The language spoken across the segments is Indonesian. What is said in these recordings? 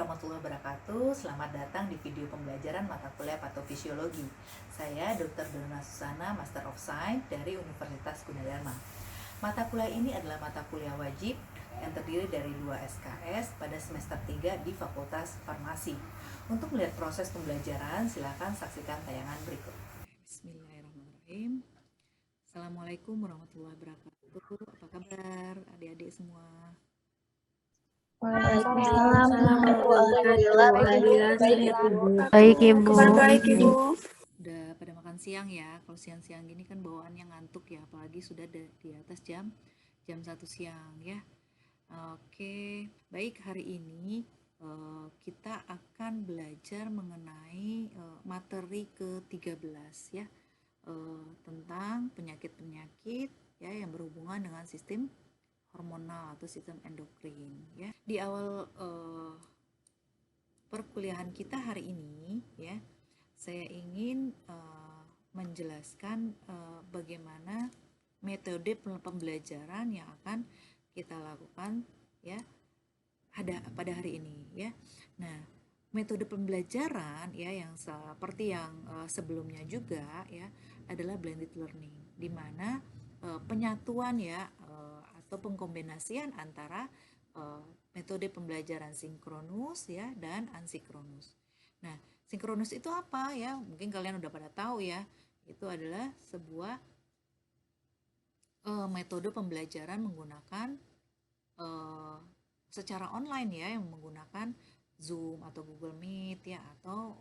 warahmatullahi wabarakatuh. Selamat datang di video pembelajaran mata kuliah patofisiologi. Saya Dr. Dona Susana, Master of Science dari Universitas Gunadarma. Mata kuliah ini adalah mata kuliah wajib yang terdiri dari 2 SKS pada semester 3 di Fakultas Farmasi. Untuk melihat proses pembelajaran, silakan saksikan tayangan berikut. Bismillahirrahmanirrahim. Assalamualaikum warahmatullahi wabarakatuh. Apa kabar adik-adik semua? Waalaikumsalam warahmatullahi wabarakatuh. Baik, Ibu. Baik, Ibu. Udah pada makan siang ya. Kalau siang-siang gini kan bawaannya ngantuk ya, apalagi sudah di atas jam 1 siang ya. Oke, baik, hari ini kita akan belajar mengenai materi ke-13 ya, tentang penyakit-penyakit ya yang berhubungan dengan sistem hormonal atau sistem endokrin ya. Di awal perkuliahan kita hari ini ya, saya ingin menjelaskan bagaimana metode pembelajaran yang akan kita lakukan ya pada hari ini ya. Nah, metode pembelajaran ya yang seperti yang sebelumnya juga ya adalah blended learning, di mana penyatuan ya atau pengkombinasian antara metode pembelajaran sinkronus ya dan asinkronus. Nah, sinkronus itu apa ya? Mungkin kalian udah pada tahu ya. Itu adalah sebuah metode pembelajaran menggunakan secara online ya, yang menggunakan Zoom atau Google Meet ya, atau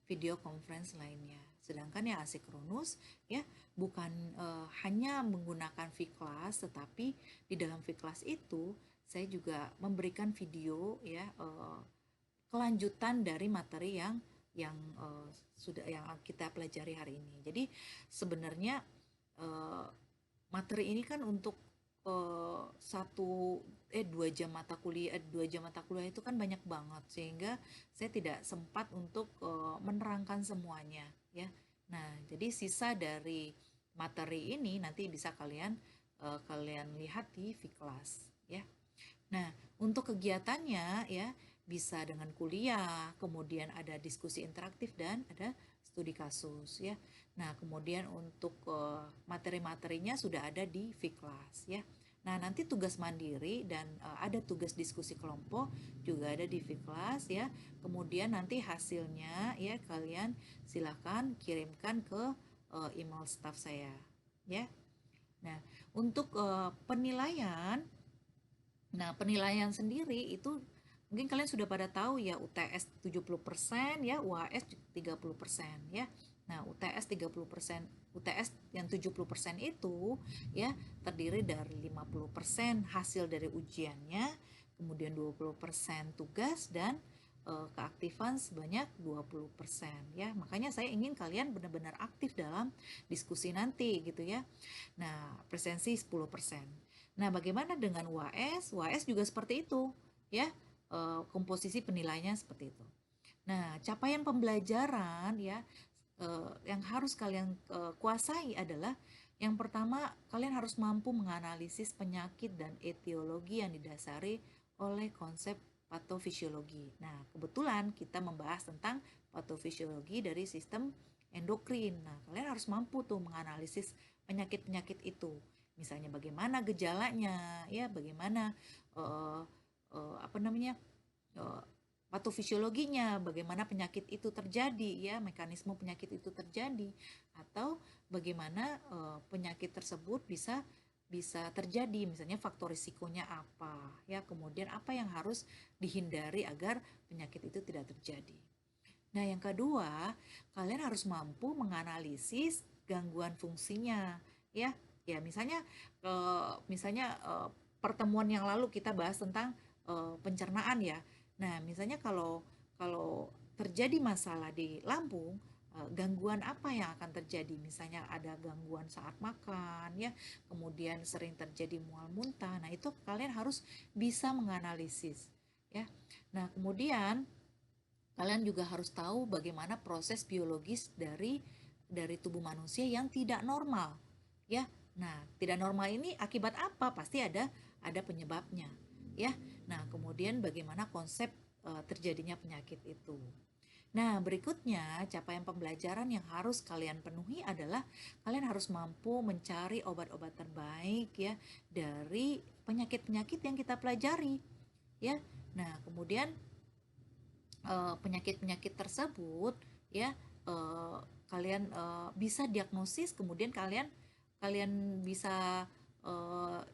video conference lainnya. Sedangkan yang asinkronus ya bukan hanya menggunakan vClass, tetapi di dalam vClass itu saya juga memberikan video ya kelanjutan dari materi yang sudah yang kita pelajari hari ini. Jadi sebenarnya materi ini kan untuk 2 jam mata kuliah itu kan banyak banget, sehingga saya tidak sempat untuk menerangkan semuanya ya. Nah, jadi sisa dari materi ini nanti bisa kalian lihat di vClass ya. Nah, untuk kegiatannya ya bisa dengan kuliah, kemudian ada diskusi interaktif dan ada studi kasus ya. Nah, kemudian untuk materi-materinya sudah ada di vClass ya. Nah, nanti tugas mandiri dan ada tugas diskusi kelompok juga ada di vClass ya. Kemudian nanti hasilnya ya kalian silakan kirimkan ke email staff saya ya. Nah, untuk penilaian, penilaian sendiri itu mungkin kalian sudah pada tahu ya, UTS 70% ya, UAS 30% ya. Nah, UTS 30%, UTS yang 70% itu ya terdiri dari 50% hasil dari ujiannya, kemudian 20% tugas dan keaktifan sebanyak 20% ya. Makanya saya ingin kalian benar-benar aktif dalam diskusi nanti gitu ya. Nah, presensi 10%. Nah, bagaimana dengan UAS? UAS juga seperti itu ya. Komposisi penilaiannya seperti itu. Nah, capaian pembelajaran ya yang harus kalian kuasai adalah yang pertama, kalian harus mampu menganalisis penyakit dan etiologi yang didasari oleh konsep patofisiologi. Nah, kebetulan kita membahas tentang patofisiologi dari sistem endokrin. Nah, kalian harus mampu tuh menganalisis penyakit-penyakit itu. Misalnya bagaimana gejalanya, ya, bagaimana patofisiologinya, bagaimana penyakit itu terjadi ya, mekanisme penyakit itu terjadi, atau bagaimana penyakit tersebut bisa terjadi, misalnya faktor risikonya apa ya, kemudian apa yang harus dihindari agar penyakit itu tidak terjadi. Nah, yang kedua, kalian harus mampu menganalisis gangguan fungsinya ya. Ya, misalnya pertemuan yang lalu kita bahas tentang pencernaan ya. Nah, misalnya kalau terjadi masalah di lambung, gangguan apa yang akan terjadi? Misalnya ada gangguan saat makan ya, kemudian sering terjadi mual muntah. Nah, itu kalian harus bisa menganalisis ya. Nah, kemudian kalian juga harus tahu bagaimana proses biologis dari tubuh manusia yang tidak normal ya. Nah, tidak normal ini akibat apa? Pasti ada penyebabnya ya. Nah, kemudian bagaimana konsep terjadinya penyakit itu. Nah, berikutnya capaian pembelajaran yang harus kalian penuhi adalah kalian harus mampu mencari obat-obat terbaik ya dari penyakit-penyakit yang kita pelajari ya. Nah, kemudian penyakit-penyakit tersebut ya eh, kalian bisa diagnosis, kemudian kalian kalian bisa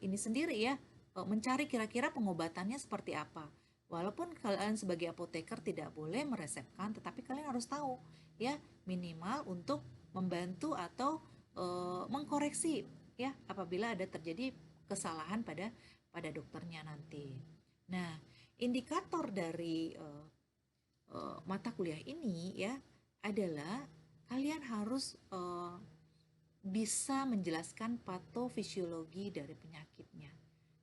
ini sendiri ya mencari kira-kira pengobatannya seperti apa. Walaupun kalian sebagai apoteker tidak boleh meresepkan, tetapi kalian harus tahu ya minimal untuk membantu atau mengkoreksi ya apabila ada terjadi kesalahan pada dokternya nanti. Nah, indikator dari mata kuliah ini ya adalah kalian harus bisa menjelaskan patofisiologi dari penyakitnya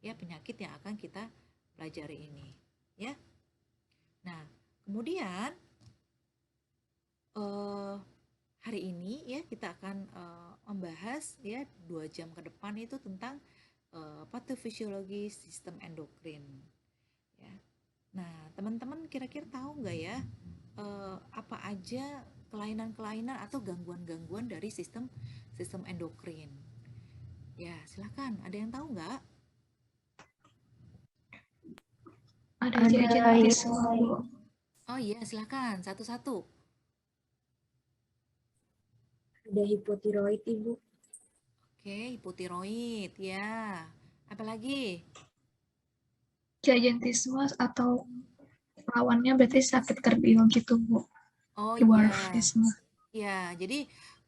ya, penyakit yang akan kita pelajari ini ya. Nah, kemudian hari ini ya kita akan membahas ya 2 jam ke depan itu tentang patofisiologi sistem endokrin ya. Nah, teman-teman kira-kira tahu nggak ya apa aja kelainan-kelainan atau gangguan-gangguan dari sistem sistem endokrin? Ya, silakan. Ada yang tahu nggak? Ada jantisme, Bu. Oh iya, silakan. Satu-satu. Ada hipotiroid, Ibu. Oke, hipotiroid. Ya. Apalagi? Gigantisme atau lawannya berarti sakit kardio gitu, Bu. Oh iya. Dwarfisme. Ya, jadi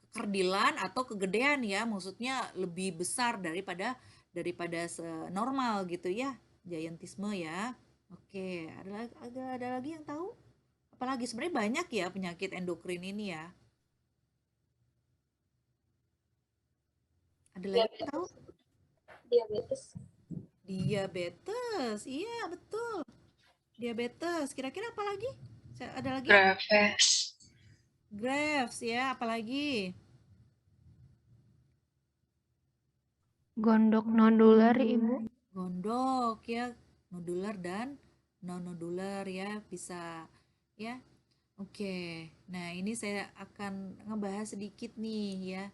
kekerdilan atau kegedean ya, maksudnya lebih besar daripada daripada normal gitu ya. Giantisme ya. Oke, ada lagi yang tahu? Apalagi sebenarnya banyak ya penyakit endokrin ini ya. Ada lagi yang tahu? Diabetes. Diabetes, iya betul. Diabetes, kira-kira apa lagi? Ada lagi? Graves. Graves ya, apalagi? Gondok nodular, Ibu. Gondok ya, nodular dan non nodular ya, bisa ya. Oke, nah ini saya akan ngebahas sedikit nih ya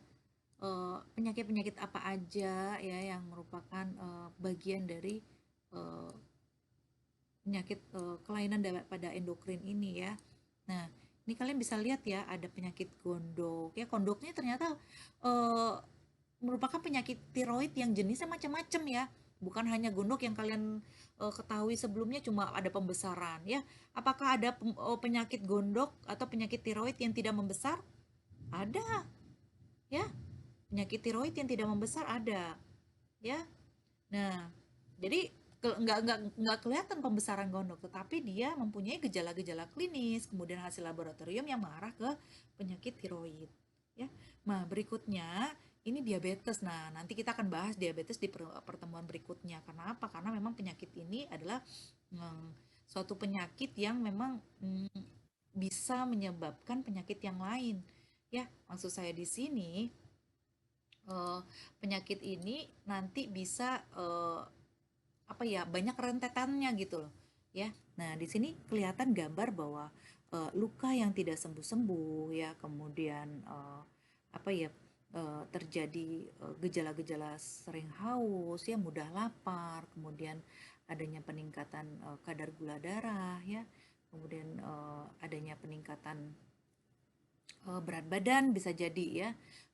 penyakit-penyakit apa aja ya yang merupakan bagian dari eh, penyakit kelainan pada endokrin ini ya. Nah, ini kalian bisa lihat ya ada penyakit gondok ya. Gondoknya ternyata eh, merupakan penyakit tiroid yang jenisnya macam-macam ya. Bukan hanya gondok yang kalian ketahui sebelumnya cuma ada pembesaran ya. Apakah ada penyakit gondok atau penyakit tiroid yang tidak membesar? Ada ya. Penyakit tiroid yang tidak membesar ada ya. Nah, jadi nggak kelihatan pembesaran gondok, tetapi dia mempunyai gejala-gejala klinis, kemudian hasil laboratorium yang mengarah ke penyakit tiroid. Ya, nah berikutnya ini diabetes. Nah, nanti kita akan bahas diabetes di pertemuan berikutnya. Karena apa? Karena memang penyakit ini adalah suatu penyakit yang memang bisa menyebabkan penyakit yang lain. Ya, maksud saya di sini penyakit ini nanti bisa apa ya banyak rentetannya gitu loh ya. Nah di sini kelihatan gambar bahwa luka yang tidak sembuh-sembuh ya, kemudian apa ya terjadi gejala-gejala sering haus ya, mudah lapar, kemudian adanya peningkatan kadar gula darah ya, kemudian adanya peningkatan berat badan bisa jadi ya,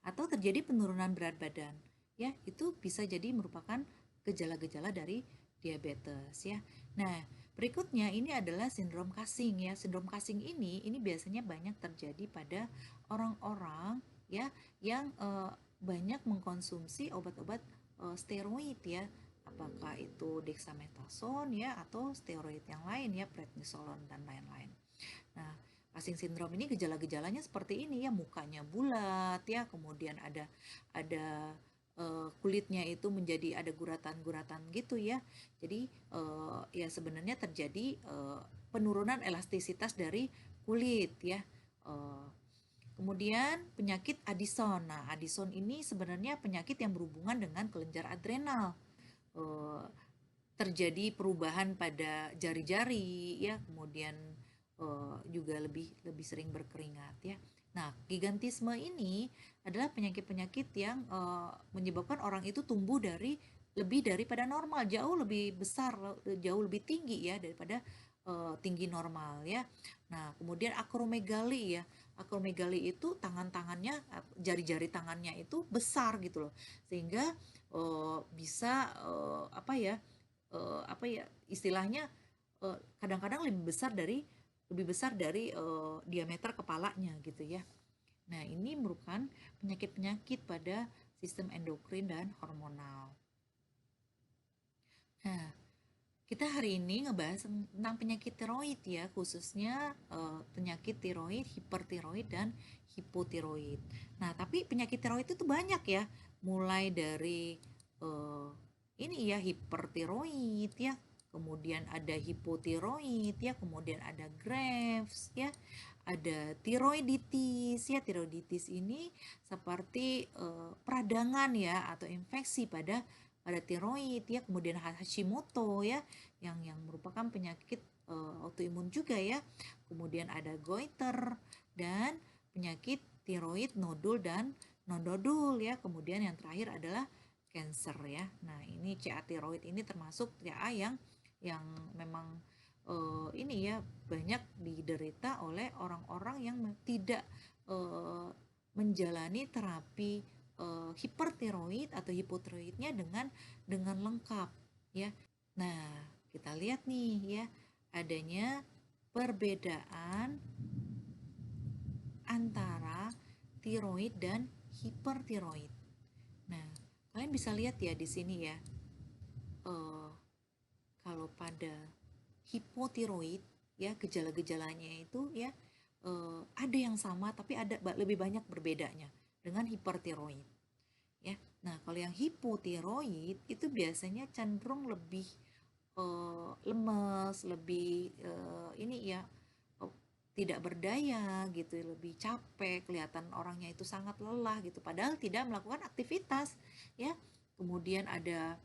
atau terjadi penurunan berat badan ya, itu bisa jadi merupakan gejala-gejala dari diabetes ya. Nah, berikutnya ini adalah sindrom Cushing ya. Sindrom Cushing ini biasanya banyak terjadi pada orang-orang ya yang banyak mengkonsumsi obat-obat steroid ya. Apakah itu dexamethasone ya atau steroid yang lain ya, prednisolon dan lain-lain. Nah, Cushing syndrome ini gejala-gejalanya seperti ini ya, mukanya bulat ya, kemudian ada kulitnya itu menjadi ada guratan-guratan gitu ya. Jadi ya sebenarnya terjadi penurunan elastisitas dari kulit ya. Kemudian penyakit Addison. Nah, Addison ini sebenarnya penyakit yang berhubungan dengan kelenjar adrenal. terjadi perubahan pada jari-jari ya, kemudian juga lebih lebih sering berkeringat ya. Nah, gigantisme ini adalah penyakit-penyakit yang menyebabkan orang itu tumbuh dari lebih daripada normal, jauh lebih besar, jauh lebih tinggi ya daripada tinggi normal ya. Nah, kemudian akromegali ya. Akromegali itu tangan-tangannya, jari-jari tangannya itu besar gitu loh, sehingga bisa apa ya istilahnya, kadang-kadang lebih besar dari diameter kepalanya gitu ya. Nah, ini merupakan penyakit-penyakit pada sistem endokrin dan hormonal. Nah, kita hari ini ngebahas tentang penyakit tiroid ya, khususnya penyakit tiroid, hipertiroid, dan hipotiroid. Nah, tapi penyakit tiroid itu banyak ya, mulai dari eh, ini ya hipertiroid ya, kemudian ada hipotiroid ya, kemudian ada Graves ya, ada tiroiditis ya. Tiroiditis ini seperti peradangan ya atau infeksi pada tiroid ya, kemudian Hashimoto ya, yang merupakan penyakit autoimun juga ya. Kemudian ada goiter dan penyakit tiroid nodul dan non-nodul ya. Kemudian yang terakhir adalah cancer ya. Nah, ini CA tiroid ini termasuk CA yang memang ini ya banyak diderita oleh orang-orang yang tidak menjalani terapi hipertiroid atau hipotiroidnya dengan lengkap ya. Nah, kita lihat nih ya, adanya perbedaan antara tiroid dan hipertiroid. Nah, kalian bisa lihat ya di sini ya, kalau pada hipotiroid ya, gejala-gejalanya itu ya ada yang sama tapi ada lebih banyak berbedanya dengan hipertiroid ya. Nah, kalau yang hipotiroid itu biasanya cenderung lebih lemes, lebih ini ya, tidak berdaya gitu, lebih capek, kelihatan orangnya itu sangat lelah gitu, padahal tidak melakukan aktivitas ya. Kemudian ada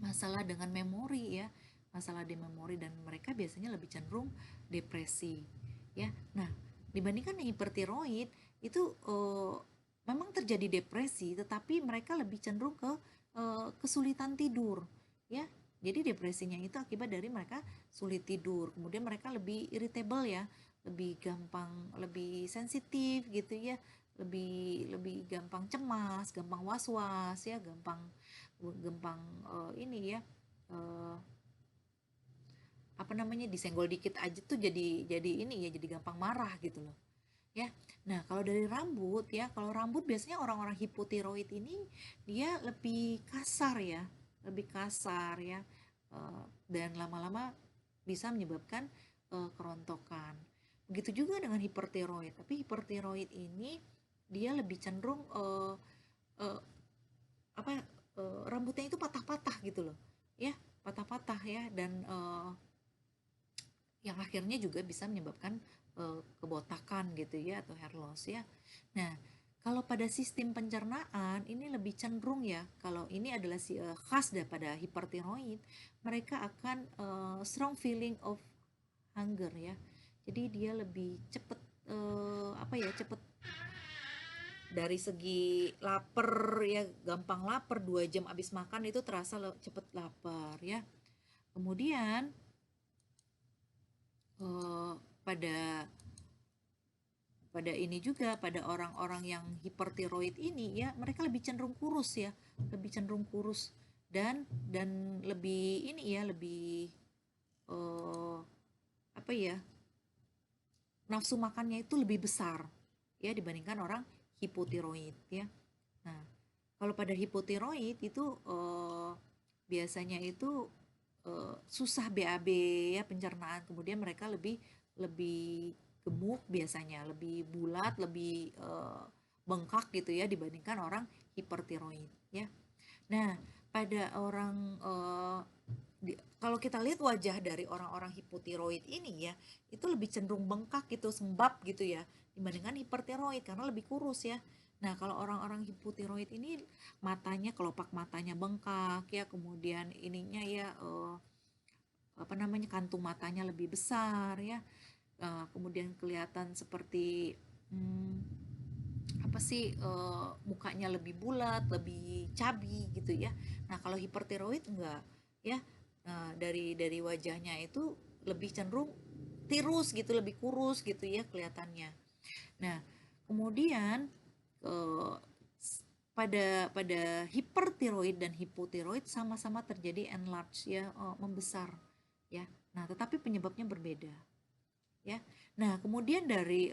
masalah dengan memori ya, masalah di memori, dan mereka biasanya lebih cenderung depresi ya. Nah, dibandingkan yang hipertiroid itu memang terjadi depresi, tetapi mereka lebih cenderung ke kesulitan tidur ya. Jadi depresinya itu akibat dari mereka sulit tidur, kemudian mereka lebih irritable ya, lebih gampang, lebih sensitif gitu ya, lebih lebih gampang cemas, gampang was-was ya, gampang gampang ini ya, eh, apa namanya, disenggol dikit aja tuh jadi ini ya, jadi gampang marah gitu loh ya. Nah, kalau dari rambut ya, kalau rambut biasanya orang-orang hipotiroid ini dia lebih kasar ya, lebih kasar ya, dan lama-lama bisa menyebabkan kerontokan. Begitu juga dengan hipertiroid, tapi hipertiroid ini dia lebih cenderung eh, apa rambutnya itu patah-patah gitu loh ya, patah-patah ya, dan yang akhirnya juga bisa menyebabkan kebotakan gitu ya, atau hair loss ya. Nah, kalau pada sistem pencernaan ini lebih cenderung ya, kalau ini adalah khas daripada hipertiroid, mereka akan strong feeling of hunger ya. Jadi dia lebih cepet apa ya, cepet dari segi lapar ya, gampang lapar, 2 jam habis makan itu terasa cepet lapar ya. Kemudian pada pada ini juga, pada orang-orang yang hipertiroid ini ya, mereka lebih cenderung kurus ya, lebih cenderung kurus, dan lebih ini ya, lebih apa ya, nafsu makannya itu lebih besar ya dibandingkan orang hipotiroid ya. Nah, kalau pada hipotiroid itu biasanya itu susah BAB ya pencernaan, kemudian mereka lebih lebih gemuk biasanya, lebih bulat, lebih bengkak gitu ya dibandingkan orang hipertiroid ya. Nah, pada orang kalau kita lihat wajah dari orang-orang hipotiroid ini ya, itu lebih cenderung bengkak gitu, sembab gitu ya, dibandingkan hipertiroid karena lebih kurus ya. Nah, kalau orang-orang hipotiroid ini matanya, kelopak matanya bengkak ya, kemudian ininya ya apa namanya, kantung matanya lebih besar ya, kemudian kelihatan seperti hmm, apa sih, mukanya lebih bulat, lebih cabi gitu ya. Nah, kalau hipertiroid enggak ya. Nah, dari wajahnya itu lebih cenderung tirus gitu, lebih kurus gitu ya kelihatannya. Nah, kemudian eh, pada hipertiroid dan hipotiroid sama-sama terjadi enlarge ya, membesar ya. Nah, tetapi penyebabnya berbeda ya. Nah, kemudian dari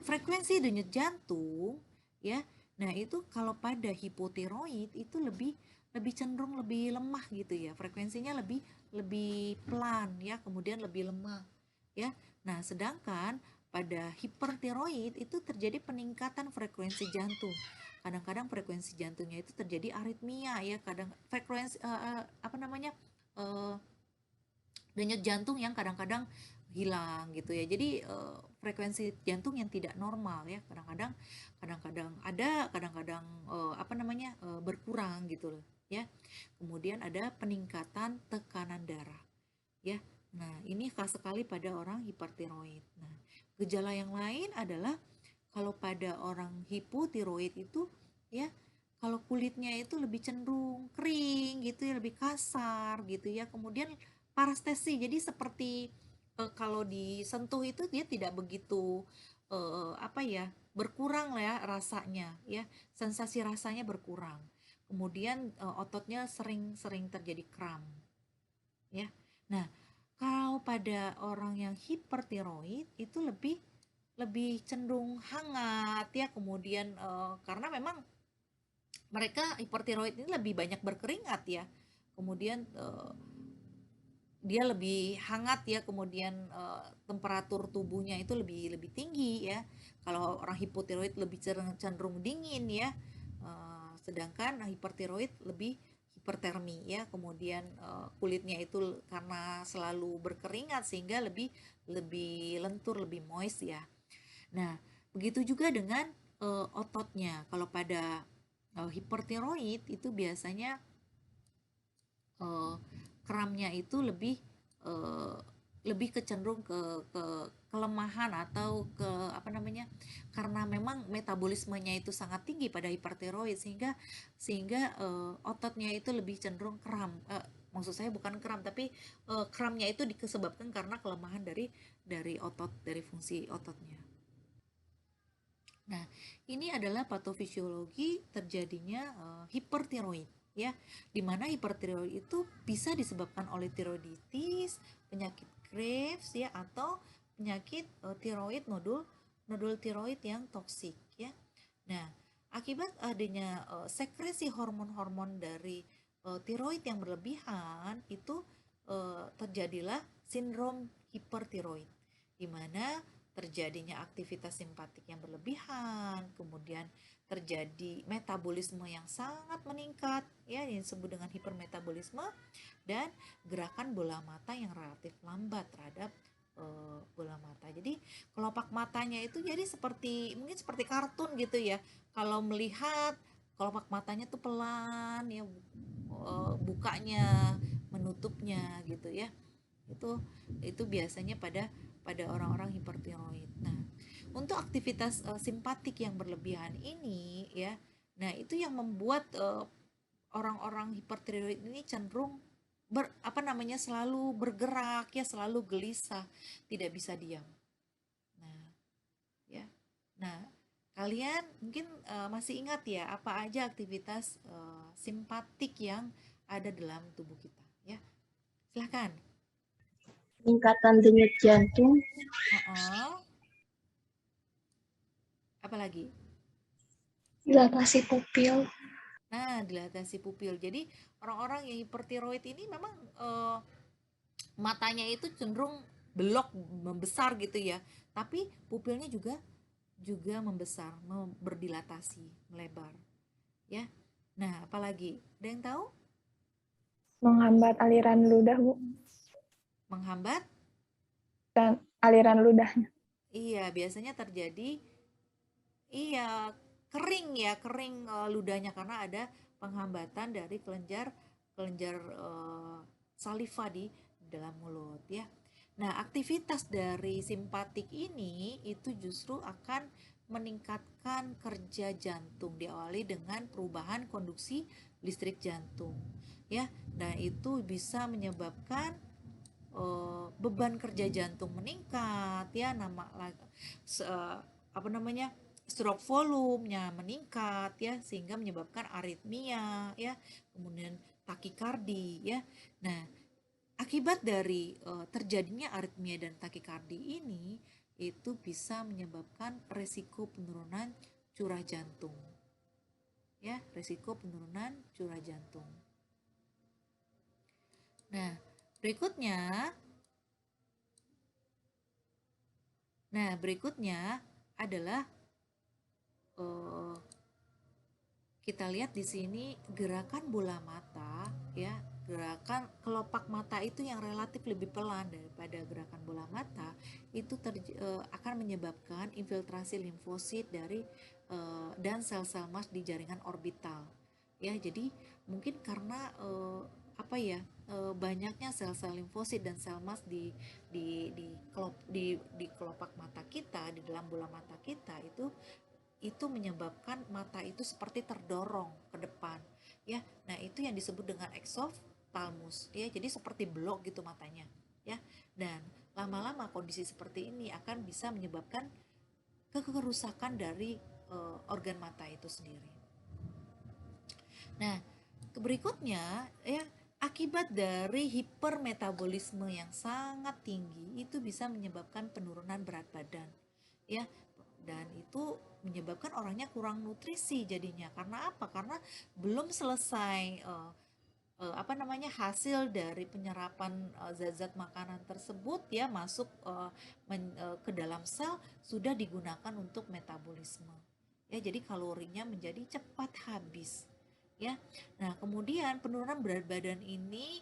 frekuensi denyut jantung ya. Nah, itu kalau pada hipotiroid itu lebih lebih cenderung lebih lemah gitu ya. Frekuensinya lebih lebih pelan ya, kemudian lebih lemah ya. Nah, sedangkan pada hipertiroid itu terjadi peningkatan frekuensi jantung. Kadang-kadang frekuensi jantungnya itu terjadi aritmia ya, kadang frekuensi apa namanya? Uh, denyut jantung yang kadang-kadang hilang gitu ya. Jadi frekuensi jantung yang tidak normal ya, kadang-kadang ada, kadang-kadang apa namanya, berkurang gitu loh ya. Kemudian ada peningkatan tekanan darah ya. Nah, ini khas sekali pada orang hipertiroid. Nah, gejala yang lain adalah kalau pada orang hipotiroid itu ya, kalau kulitnya itu lebih cenderung kering gitu ya, lebih kasar gitu ya. Kemudian parestesi, jadi seperti kalau disentuh itu dia tidak begitu apa ya, berkurang lah ya rasanya ya, sensasi rasanya berkurang. Kemudian ototnya sering-sering terjadi kram ya. Nah, kalau pada orang yang hipertiroid itu lebih lebih cenderung hangat ya, kemudian karena memang mereka hipertiroid ini lebih banyak berkeringat ya, kemudian dia lebih hangat ya, kemudian temperatur tubuhnya itu lebih lebih tinggi ya. Kalau orang hipotiroid lebih cenderung dingin ya. Sedangkan hipertiroid lebih hipertermi ya, kemudian kulitnya itu karena selalu berkeringat sehingga lebih lebih lentur, lebih moist ya. Nah, begitu juga dengan ototnya. Kalau pada hipertiroid itu biasanya eh, kramnya itu lebih eh, lebih kecenderung ke kelemahan atau ke apa namanya, karena memang metabolismenya itu sangat tinggi pada hipertiroid sehingga sehingga ototnya itu lebih cenderung kram, maksud saya bukan kram tapi kramnya itu disebabkan karena kelemahan dari otot, dari fungsi ototnya. Nah, ini adalah patofisiologi terjadinya hipertiroid ya, di mana hipertiroid itu bisa disebabkan oleh tiroiditis, penyakit Graves ya, atau penyakit tiroid nodul nodul tiroid yang toksik ya. Nah, akibat adanya sekresi hormon-hormon dari tiroid yang berlebihan itu terjadilah sindrom hipertiroid, di mana terjadinya aktivitas simpatik yang berlebihan, kemudian terjadi metabolisme yang sangat meningkat ya, yang disebut dengan hipermetabolisme, dan gerakan bola mata yang relatif lambat terhadap bola mata. Jadi kelopak matanya itu jadi seperti, mungkin seperti kartun gitu ya. Kalau melihat kelopak matanya tuh pelan ya, bukanya, menutupnya gitu ya. Itu biasanya pada orang-orang hipertiroid. Nah, untuk aktivitas simpatik yang berlebihan ini ya, nah itu yang membuat orang-orang hipertiroid ini cenderung apa namanya, selalu bergerak ya, selalu gelisah, tidak bisa diam. Nah, ya. Nah, kalian mungkin masih ingat ya apa aja aktivitas simpatik yang ada dalam tubuh kita ya. Silahkan. Peningkatan denyut jantung, Apalagi? Dilatasi pupil. Nah, dilatasi pupil. Jadi orang-orang yang hipertiroid ini memang matanya itu cenderung belok, membesar gitu ya. Tapi pupilnya juga juga membesar, berdilatasi, melebar. Ya. Nah, apalagi? Ada yang tahu? Menghambat aliran ludah, Bu. Menghambat? Dan aliran ludahnya. Iya, biasanya terjadi, iya, kering ya, kering ludahnya karena ada penghambatan dari kelenjar kelenjar saliva di dalam mulut ya. Nah, aktivitas dari simpatik ini itu justru akan meningkatkan kerja jantung, diawali dengan perubahan konduksi listrik jantung ya. Nah, itu bisa menyebabkan beban kerja jantung meningkat ya, apa namanya, stroke volumenya meningkat ya, sehingga menyebabkan aritmia ya, kemudian takikardi ya. Nah, akibat dari terjadinya aritmia dan takikardi ini itu bisa menyebabkan resiko penurunan curah jantung ya, resiko penurunan curah jantung. Nah, berikutnya adalah kita lihat di sini gerakan bola mata ya, gerakan kelopak mata itu yang relatif lebih pelan daripada gerakan bola mata itu akan menyebabkan infiltrasi limfosit dari dan sel-sel emas di jaringan orbital ya. Jadi mungkin karena banyaknya sel-sel limfosit dan sel emas di kelopak mata kita, di dalam bola mata kita itu menyebabkan mata itu seperti terdorong ke depan ya. Nah, itu yang disebut dengan exophthalmos ya, jadi seperti blok gitu matanya ya. Dan lama-lama kondisi seperti ini akan bisa menyebabkan kerusakan dari organ mata itu sendiri. Nah, berikutnya ya, akibat dari hipermetabolisme yang sangat tinggi itu bisa menyebabkan penurunan berat badan ya, dan itu menyebabkan orangnya kurang nutrisi jadinya. Karena apa? Karena belum selesai hasil dari penyerapan zat-zat makanan tersebut ya, masuk ke dalam sel, sudah digunakan untuk metabolisme ya, jadi kalorinya menjadi cepat habis ya. Nah, kemudian penurunan berat badan ini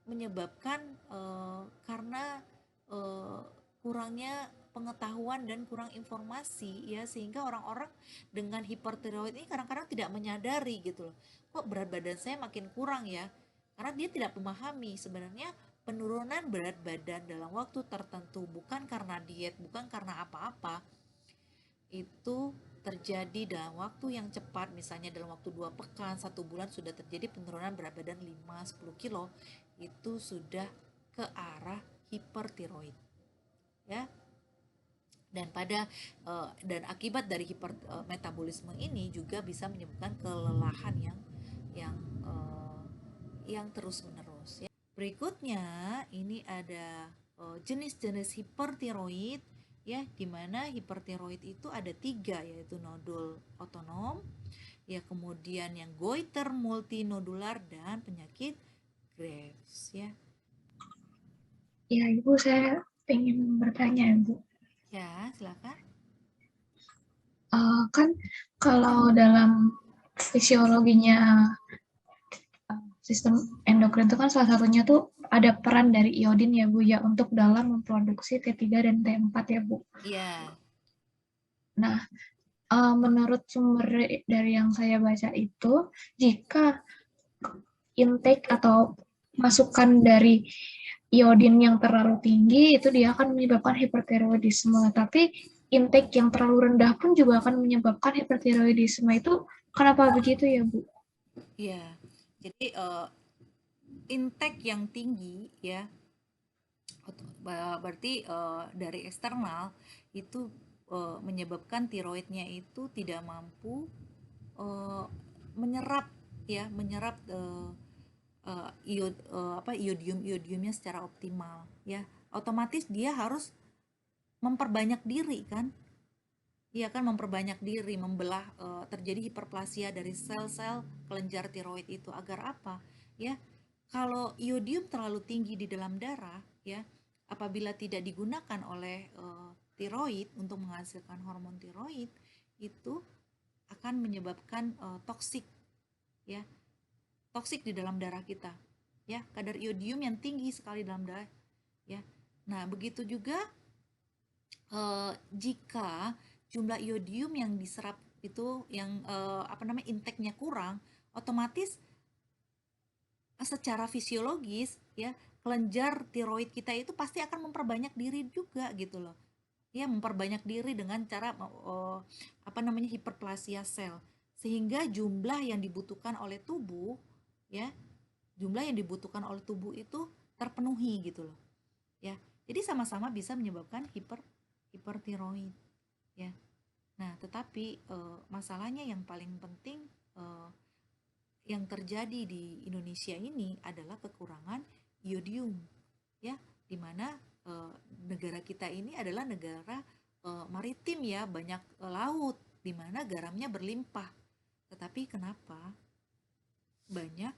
menyebabkan karena kurangnya pengetahuan dan kurang informasi ya, sehingga orang-orang dengan hipertiroid ini kadang-kadang tidak menyadari gitu loh, kok berat badan saya makin kurang ya, karena dia tidak memahami sebenarnya penurunan berat badan dalam waktu tertentu bukan karena diet, bukan karena apa-apa, itu terjadi dalam waktu yang cepat. Misalnya dalam waktu 2 pekan, 1 bulan sudah terjadi penurunan berat badan 5-10 kilo, itu sudah ke arah hipertiroid ya. Dan akibat dari hipermetabolisme ini juga bisa menyebabkan kelelahan yang terus-menerus ya. Berikutnya ini ada jenis-jenis hipertiroid ya, dimana hipertiroid itu ada 3, yaitu nodul otonom ya, kemudian yang goiter multinodular, dan penyakit Graves ya. Ya, Ibu, saya ingin bertanya, Ibu. Ya, silakan. Kan kalau dalam fisiologinya sistem endokrin itu kan salah satunya tuh ada peran dari iodin ya, Bu, ya, untuk dalam memproduksi T3 dan T4 ya, Bu. Iya. Nah, menurut sumber dari yang saya baca itu, jika intake atau masukan dari iodin yang terlalu tinggi itu dia akan menyebabkan hipertiroidisme. Tapi intake yang terlalu rendah pun juga akan menyebabkan hipertiroidisme. Itu kenapa begitu ya, Bu? Iya. Jadi intake yang tinggi ya, berarti dari eksternal itu menyebabkan tiroidnya itu tidak mampu menyerap iodiumnya secara optimal ya. Otomatis dia harus memperbanyak diri kan. Iya kan, memperbanyak diri, membelah, terjadi hiperplasia dari sel-sel kelenjar tiroid itu. Agar apa? Ya, kalau iodium terlalu tinggi di dalam darah, ya, apabila tidak digunakan oleh tiroid untuk menghasilkan hormon tiroid, itu akan menyebabkan toksik, ya, toksik di dalam darah kita, ya, kadar iodium yang tinggi sekali dalam darah, ya. Nah, begitu juga jika jumlah iodium yang diserap itu yang intake-nya kurang, otomatis secara fisiologis ya kelenjar tiroid kita itu pasti akan memperbanyak diri juga gitu loh. Ya, memperbanyak diri dengan cara hiperplasia sel, sehingga jumlah yang dibutuhkan oleh tubuh ya, jumlah yang dibutuhkan oleh tubuh itu terpenuhi gitu loh. Ya. Jadi sama-sama bisa menyebabkan hipertiroid ya. Nah, tetapi masalahnya yang paling penting yang terjadi di Indonesia ini adalah kekurangan iodium ya, dimana negara kita ini adalah negara maritim ya, banyak laut, dimana garamnya berlimpah. Tetapi kenapa banyak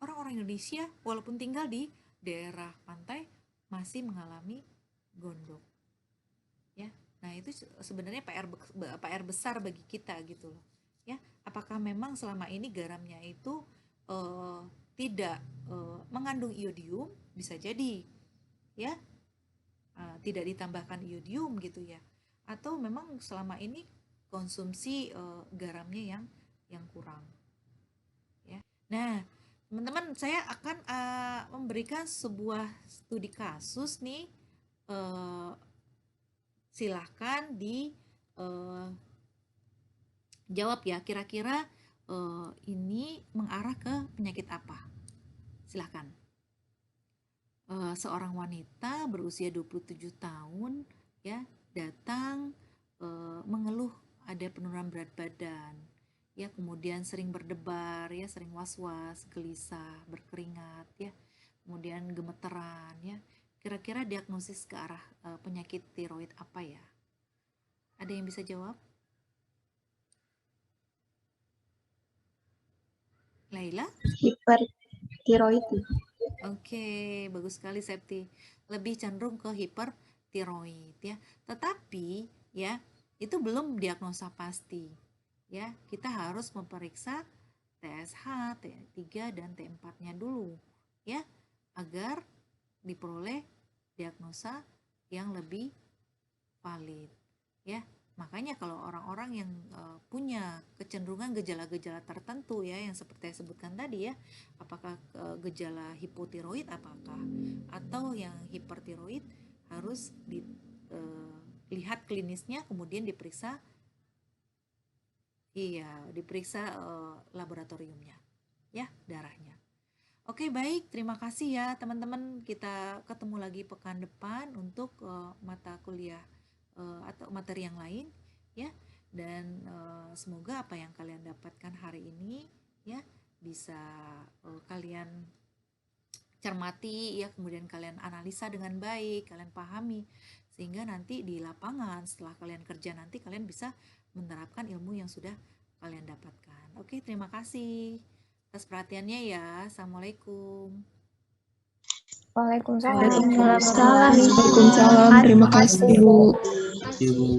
orang-orang Indonesia walaupun tinggal di daerah pantai masih mengalami gondok ya. Nah, itu sebenarnya PR besar bagi kita gitu loh ya. Apakah memang selama ini garamnya itu tidak mengandung iodium? Bisa jadi ya, tidak ditambahkan iodium gitu ya, atau memang selama ini konsumsi garamnya yang kurang ya. Nah, teman-teman, saya akan memberikan sebuah studi kasus nih, silahkan di jawab ya, kira-kira ini mengarah ke penyakit apa. Silahkan. Seorang wanita berusia 27 tahun ya datang mengeluh ada penurunan berat badan ya, kemudian sering berdebar ya, sering was-was, gelisah, berkeringat ya, kemudian gemeteran ya. Kira-kira diagnosis ke arah penyakit tiroid apa ya? Ada yang bisa jawab? Laila? Hipertiroid. Oke, bagus sekali Septi. Lebih cenderung ke hipertiroid ya. Tetapi ya, itu belum diagnosa pasti. Ya, kita harus memeriksa TSH, T3 dan T4-nya dulu ya, agar diperoleh diagnosa yang lebih valid ya. Makanya kalau orang-orang yang punya kecenderungan gejala-gejala tertentu ya, yang seperti saya sebutkan tadi ya, apakah gejala hipotiroid apakah, atau yang hipertiroid, harus dilihat klinisnya, kemudian diperiksa laboratoriumnya ya, darahnya. Oke, baik, terima kasih ya teman-teman. Kita ketemu lagi pekan depan untuk mata kuliah atau materi yang lain ya, dan semoga apa yang kalian dapatkan hari ini ya bisa kalian cermati ya, kemudian kalian analisa dengan baik, kalian pahami, sehingga nanti di lapangan setelah kalian kerja nanti kalian bisa menerapkan ilmu yang sudah kalian dapatkan. Oke, terima kasih atas perhatiannya ya. Assalamualaikum. Waalaikumsalam. Waalaikumsalam. Waalaikumsalam. Terima kasih, Bu. Ibu.